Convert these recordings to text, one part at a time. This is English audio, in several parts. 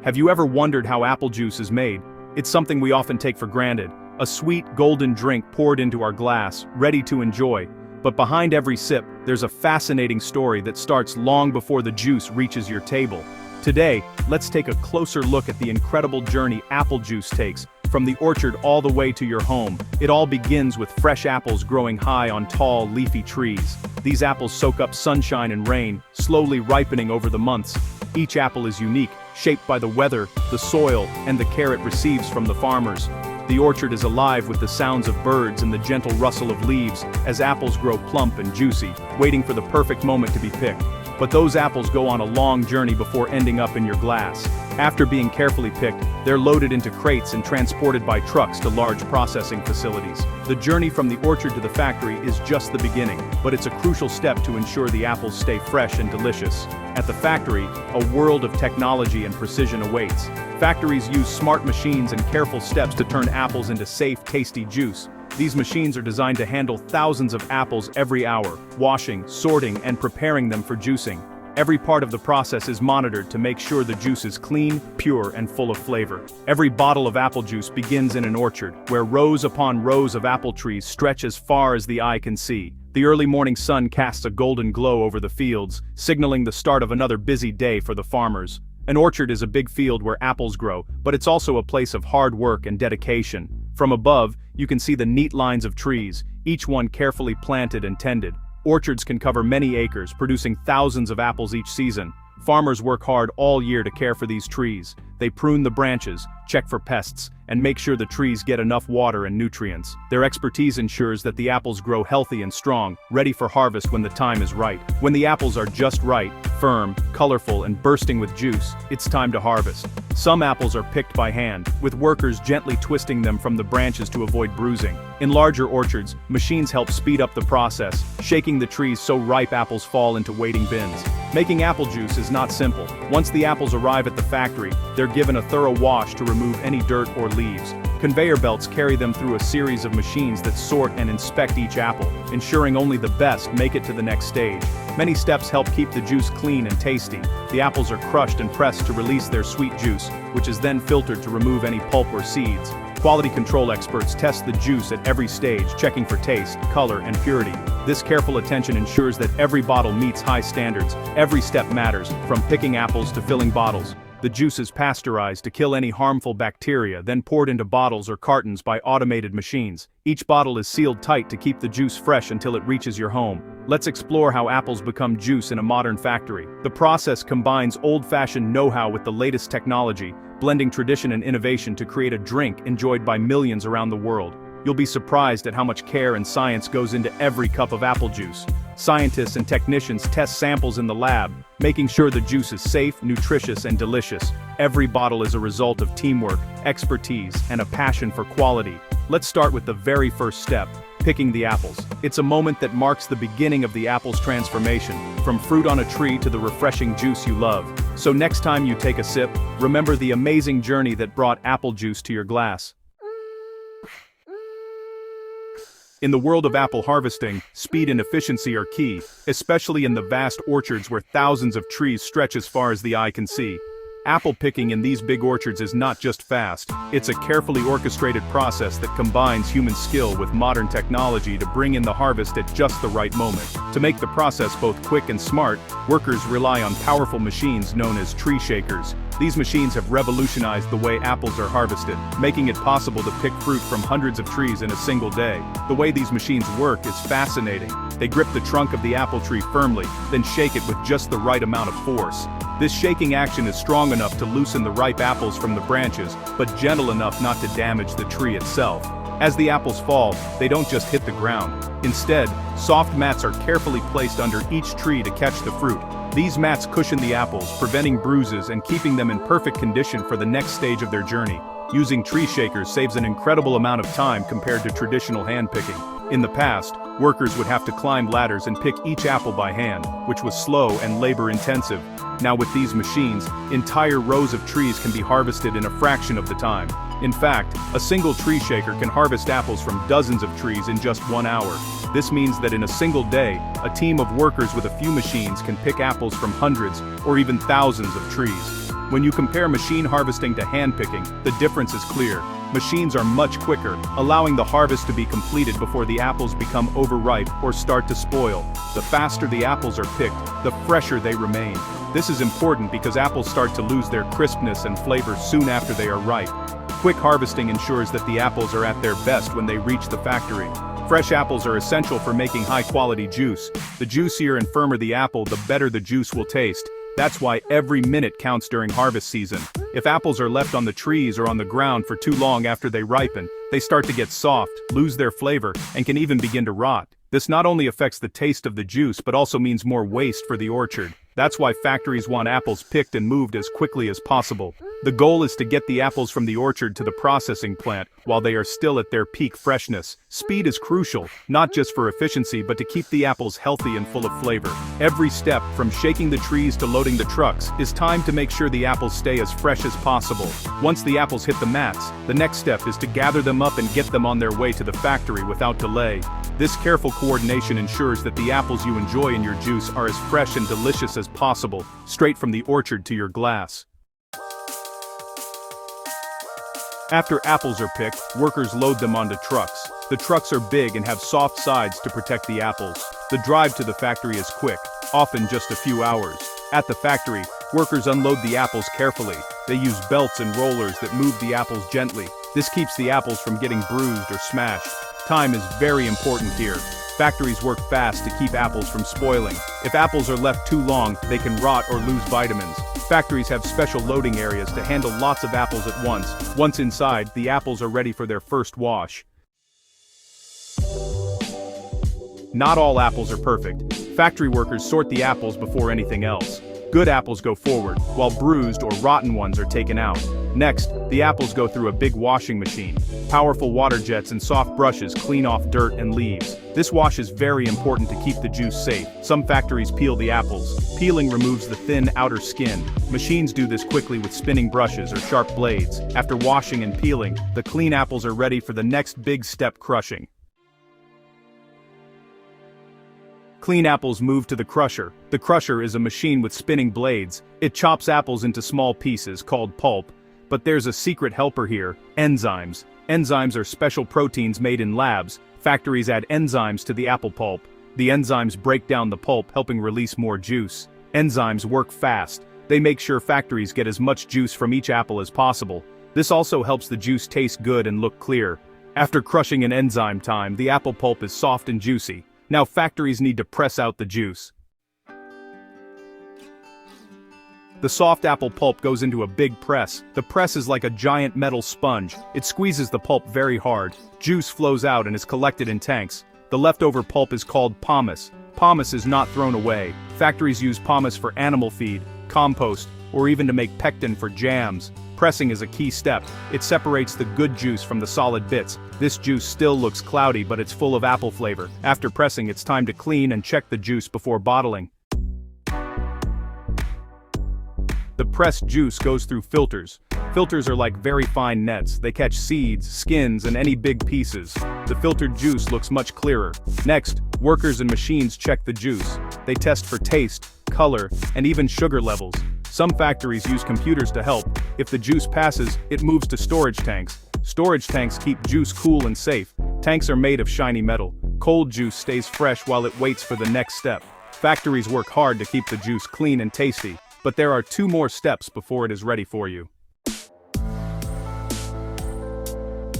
Have you ever wondered how apple juice is made? It's something we often take for granted, a sweet, golden drink poured into our glass, ready to enjoy. But behind every sip, there's a fascinating story that starts long before the juice reaches your table. Today, let's take a closer look at the incredible journey apple juice takes, from the orchard all the way to your home. It all begins with fresh apples growing high on tall, leafy trees. These apples soak up sunshine and rain, slowly ripening over the months. Each apple is unique, shaped by the weather, the soil, and the care it receives from the farmers. The orchard is alive with the sounds of birds and the gentle rustle of leaves as apples grow plump and juicy, waiting for the perfect moment to be picked. But those apples go on a long journey before ending up in your glass. After being carefully picked, they're loaded into crates and transported by trucks to large processing facilities. The journey from the orchard to the factory is just the beginning, but it's a crucial step to ensure the apples stay fresh and delicious. At the factory, a world of technology and precision awaits. Factories use smart machines and careful steps to turn apples into safe, tasty juice. These machines are designed to handle thousands of apples every hour, washing, sorting, and preparing them for juicing. Every part of the process is monitored to make sure the juice is clean, pure, and full of flavor. Every bottle of apple juice begins in an orchard, where rows upon rows of apple trees stretch as far as the eye can see. The early morning sun casts a golden glow over the fields, signaling the start of another busy day for the farmers. An orchard is a big field where apples grow, but it's also a place of hard work and dedication. From above, you can see the neat lines of trees, each one carefully planted and tended. Orchards can cover many acres, producing thousands of apples each season. Farmers work hard all year to care for these trees. They prune the branches, check for pests, and make sure the trees get enough water and nutrients. Their expertise ensures that the apples grow healthy and strong, ready for harvest when the time is right. When the apples are just right, firm, colorful, and bursting with juice, it's time to harvest. Some apples are picked by hand, with workers gently twisting them from the branches to avoid bruising. In larger orchards, machines help speed up the process, shaking the trees so ripe apples fall into waiting bins. Making apple juice is not simple. Once the apples arrive at the factory, they're given a thorough wash to remove any dirt or leaves. Conveyor belts carry them through a series of machines that sort and inspect each apple, ensuring only the best make it to the next stage. Many steps help keep the juice clean and tasty. The apples are crushed and pressed to release their sweet juice, which is then filtered to remove any pulp or seeds. Quality control experts test the juice at every stage, checking for taste, color, and purity. This careful attention ensures that every bottle meets high standards. Every step matters, from picking apples to filling bottles. The juice is pasteurized to kill any harmful bacteria, then poured into bottles or cartons by automated machines. Each bottle is sealed tight to keep the juice fresh until it reaches your home. Let's explore how apples become juice in a modern factory. The process combines old-fashioned know-how with the latest technology, blending tradition and innovation to create a drink enjoyed by millions around the world. You'll be surprised at how much care and science goes into every cup of apple juice. Scientists and technicians test samples in the lab, making sure the juice is safe, nutritious, and delicious. Every bottle is a result of teamwork, expertise, and a passion for quality. Let's start with the very first step, picking the apples. It's a moment that marks the beginning of the apple's transformation, from fruit on a tree to the refreshing juice you love. So next time you take a sip, remember the amazing journey that brought apple juice to your glass. In the world of apple harvesting, speed and efficiency are key, especially in the vast orchards where thousands of trees stretch as far as the eye can see. Apple picking in these big orchards is not just fast, it's a carefully orchestrated process that combines human skill with modern technology to bring in the harvest at just the right moment. To make the process both quick and smart, workers rely on powerful machines known as tree shakers. These machines have revolutionized the way apples are harvested, making it possible to pick fruit from hundreds of trees in a single day. The way these machines work is fascinating. They grip the trunk of the apple tree firmly, then shake it with just the right amount of force. This shaking action is strong enough to loosen the ripe apples from the branches, but gentle enough not to damage the tree itself. As the apples fall, they don't just hit the ground. Instead, soft mats are carefully placed under each tree to catch the fruit. These mats cushion the apples, preventing bruises and keeping them in perfect condition for the next stage of their journey. Using tree shakers saves an incredible amount of time compared to traditional hand picking. In the past, workers would have to climb ladders and pick each apple by hand, which was slow and labor-intensive. Now with these machines, entire rows of trees can be harvested in a fraction of the time. In fact, a single tree shaker can harvest apples from dozens of trees in just 1 hour. This means that in a single day, a team of workers with a few machines can pick apples from hundreds or even thousands of trees. When you compare machine harvesting to hand picking, the difference is clear. Machines are much quicker, allowing the harvest to be completed before the apples become overripe or start to spoil. The faster the apples are picked, the fresher they remain. This is important because apples start to lose their crispness and flavor soon after they are ripe. Quick harvesting ensures that the apples are at their best when they reach the factory. Fresh apples are essential for making high-quality juice. The juicier and firmer the apple, the better the juice will taste. That's why every minute counts during harvest season. If apples are left on the trees or on the ground for too long after they ripen, they start to get soft, lose their flavor, and can even begin to rot. This not only affects the taste of the juice but also means more waste for the orchard. That's why factories want apples picked and moved as quickly as possible. The goal is to get the apples from the orchard to the processing plant while they are still at their peak freshness. Speed is crucial, not just for efficiency but to keep the apples healthy and full of flavor. Every step, from shaking the trees to loading the trucks, is timed to make sure the apples stay as fresh as possible. Once the apples hit the mats, the next step is to gather them up and get them on their way to the factory without delay. This careful coordination ensures that the apples you enjoy in your juice are as fresh and delicious as possible, straight from the orchard to your glass. After apples are picked, workers load them onto trucks. The trucks are big and have soft sides to protect the apples. The drive to the factory is quick, often just a few hours. At the factory, workers unload the apples carefully. They use belts and rollers that move the apples gently. This keeps the apples from getting bruised or smashed. Time is very important here. Factories work fast to keep apples from spoiling. If apples are left too long, they can rot or lose vitamins. Factories have special loading areas to handle lots of apples at once. Once inside, the apples are ready for their first wash. Not all apples are perfect. Factory workers sort the apples before anything else. Good apples go forward, while bruised or rotten ones are taken out. Next, the apples go through a big washing machine. Powerful water jets and soft brushes clean off dirt and leaves. This wash is very important to keep the juice safe. Some factories peel the apples. Peeling removes the thin outer skin. Machines do this quickly with spinning brushes or sharp blades. After washing and peeling, the clean apples are ready for the next big step: crushing. Clean apples move to the crusher. The crusher is a machine with spinning blades. It chops apples into small pieces called pulp. But there's a secret helper here: enzymes. Enzymes are special proteins made in labs. Factories add enzymes to the apple pulp. The enzymes break down the pulp, helping release more juice. Enzymes work fast. They make sure factories get as much juice from each apple as possible. This also helps the juice taste good and look clear. After crushing and enzyme time, the apple pulp is soft and juicy. Now factories need to press out the juice. The soft apple pulp goes into a big press. The press is like a giant metal sponge. It squeezes the pulp very hard. Juice flows out and is collected in tanks. The leftover pulp is called pomace. Pomace is not thrown away. Factories use pomace for animal feed, compost, or even to make pectin for jams. Pressing is a key step. It separates the good juice from the solid bits. This juice still looks cloudy, but it's full of apple flavor. After pressing, it's time to clean and check the juice before bottling. The pressed juice goes through filters. Filters are like very fine nets. They catch seeds, skins, and any big pieces. The filtered juice looks much clearer. Next, workers and machines check the juice. They test for taste, color, and even sugar levels. Some factories use computers to help. If the juice passes, it moves to storage tanks. Storage tanks keep juice cool and safe. Tanks are made of shiny metal. Cold juice stays fresh while it waits for the next step. Factories work hard to keep the juice clean and tasty, but there are 2 more steps before it is ready for you.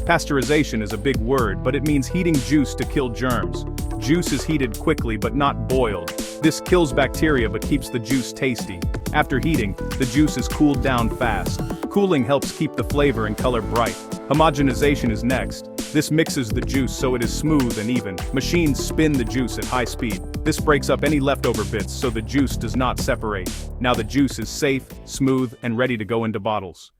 Pasteurization is a big word, but it means heating juice to kill germs. Juice is heated quickly but not boiled. This kills bacteria but keeps the juice tasty. After heating, the juice is cooled down fast. Cooling helps keep the flavor and color bright. Homogenization is next. This mixes the juice so it is smooth and even. Machines spin the juice at high speed. This breaks up any leftover bits so the juice does not separate. Now the juice is safe, smooth, and ready to go into bottles.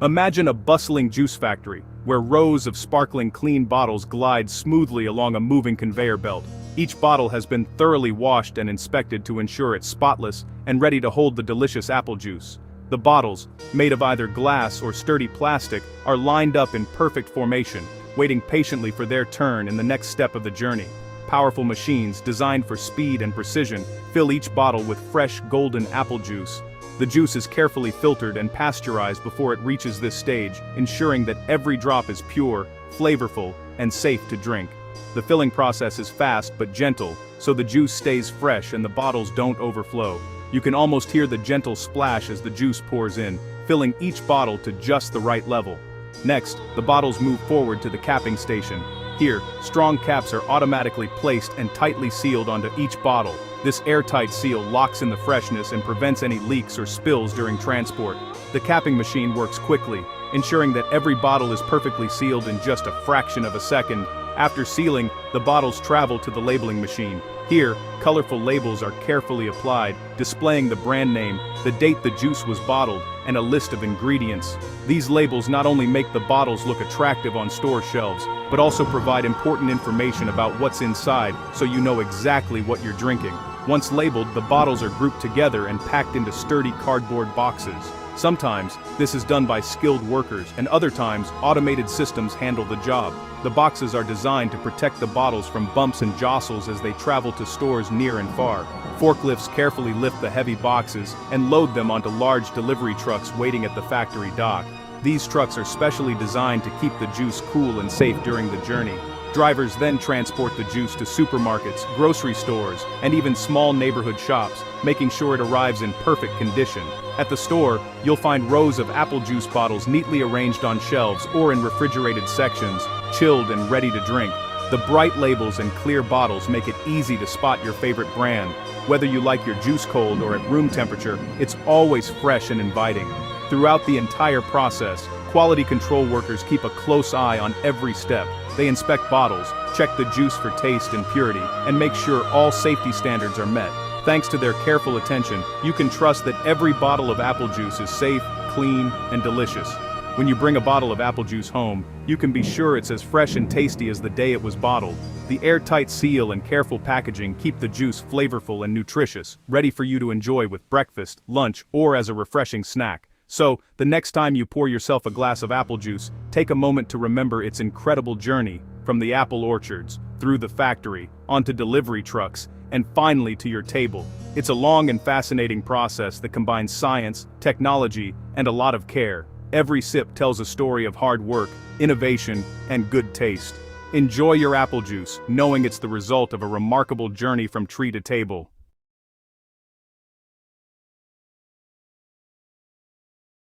Imagine a bustling juice factory, where rows of sparkling clean bottles glide smoothly along a moving conveyor belt. Each bottle has been thoroughly washed and inspected to ensure it's spotless and ready to hold the delicious apple juice. The bottles, made of either glass or sturdy plastic, are lined up in perfect formation, waiting patiently for their turn in the next step of the journey. powerful machines designed for speed and precision fill each bottle with fresh golden apple juice. The juice is carefully filtered and pasteurized before it reaches this stage, ensuring that every drop is pure, flavorful, and safe to drink. The filling process is fast but gentle, so the juice stays fresh and the bottles don't overflow. You can almost hear the gentle splash as the juice pours in, filling each bottle to just the right level. Next, the bottles move forward to the capping station. Here, strong caps are automatically placed and tightly sealed onto each bottle. This airtight seal locks in the freshness and prevents any leaks or spills during transport. The capping machine works quickly, ensuring that every bottle is perfectly sealed in just a fraction of a second. After sealing, the bottles travel to the labeling machine. Here, colorful labels are carefully applied, displaying the brand name, the date the juice was bottled, and a list of ingredients. These labels not only make the bottles look attractive on store shelves, but also provide important information about what's inside, so you know exactly what you're drinking. Once labeled, the bottles are grouped together and packed into sturdy cardboard boxes. Sometimes, this is done by skilled workers, and other times, automated systems handle the job. The boxes are designed to protect the bottles from bumps and jostles as they travel to stores near and far. Forklifts carefully lift the heavy boxes and load them onto large delivery trucks waiting at the factory dock. These trucks are specially designed to keep the juice cool and safe during the journey. Drivers then transport the juice to supermarkets, grocery stores, and even small neighborhood shops, making sure it arrives in perfect condition. At the store, you'll find rows of apple juice bottles neatly arranged on shelves or in refrigerated sections, chilled and ready to drink. The bright labels and clear bottles make it easy to spot your favorite brand. Whether you like your juice cold or at room temperature, it's always fresh and inviting. Throughout the entire process, quality control workers keep a close eye on every step. They inspect bottles, check the juice for taste and purity, and make sure all safety standards are met. Thanks to their careful attention, you can trust that every bottle of apple juice is safe, clean, and delicious. When you bring a bottle of apple juice home, you can be sure it's as fresh and tasty as the day it was bottled. The airtight seal and careful packaging keep the juice flavorful and nutritious, ready for you to enjoy with breakfast, lunch, or as a refreshing snack. So, the next time you pour yourself a glass of apple juice, take a moment to remember its incredible journey, from the apple orchards, through the factory, onto delivery trucks, and finally to your table. It's a long and fascinating process that combines science, technology, and a lot of care. Every sip tells a story of hard work, innovation, and good taste. Enjoy your apple juice, knowing it's the result of a remarkable journey from tree to table.